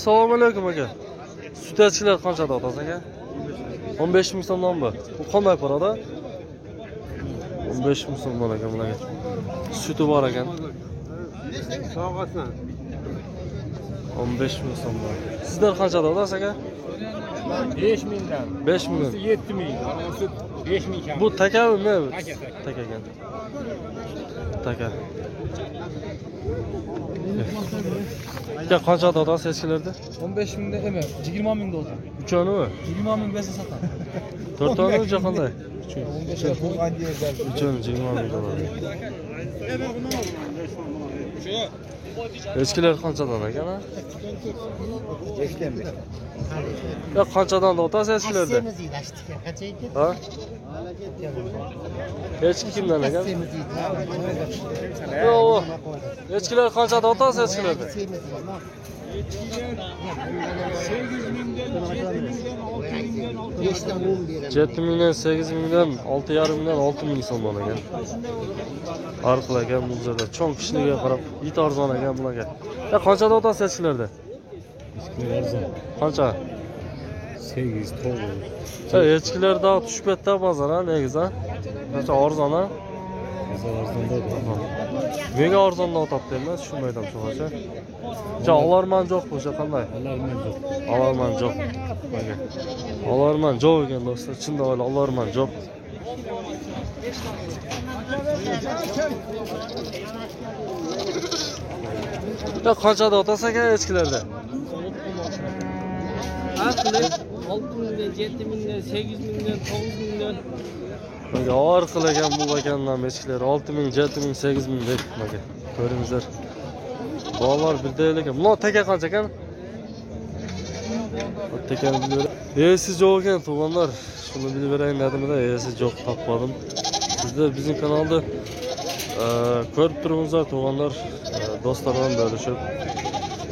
Assalomu alaykum aka. Sutachchilar qanchada otasiz aka? 15 ming so'mdan bu. Bu qanday parada? 15 ming so'mdan aka bularga. Suti bor ekan. Sog'atsan. 15 ming so'mdan. Sizlar qanchada otasiz aka? 5 mingdan. 5 ming. 7 ming. 5 ming kam. Bu takami ne? Taka. Taka ekan. Taka. Ya qanchada otasiz eskilarda? 15 mingda emas, 20 mingda oldi. Uchonimi? 20 ming bersa satan. 4 tane uca qanday? 15 ming. Uchon 20 ming dolar. Eskilar qanchadan ekan ha? Ya qanchadan da otasiz eskilarda? Ha? Hech kimdan ekan? Yo'q. Eskilar qanchada otasiz eskilarda? 7 mingdan 8 mingdan 6,5 mingdan 6 ming so'mdan ekan. Arqil ekan bu yerda cho'ng kishniga qarab it arzon ekan bularga. Ya qanchada otasiz eskilarda? Arzon. Qancha? 8 9. Ya echkilarda tushib ketdi bozor ha, negiz ha? Qancha arzon ha? Arzonda da. Menga arzondan otapti emas, tushunmaydim shunaqa. Ja, olarman yo'q bo'sha qanday? Alarman yo'q. Olarman yo'q. Mana. Olarman yo'q ekan do'stlar, chinda o'yla olarman yo'q. Ya qanchada otasiz aka echkilarda? Aqli 6 mingdan, 7 mingdan, 8 mingdan, 9 mingdan. Mana or qilagan bu ekandan echkilar 6 ming, 7 ming, 8 ming deb mana. Ko'ringizlar. Bolalar birdaylik ekan. Bular taka qancha ekan? Takani bilib. Siz yo'q ekan to'g'onlar. Shuni bilib berayin dedim-da, siz yo'q topmadim. Sizlar bizning kanalda ko'rib turibsizlar to'g'onlar, do'stlar bilan bölüşüp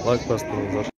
like bosib turingizlar.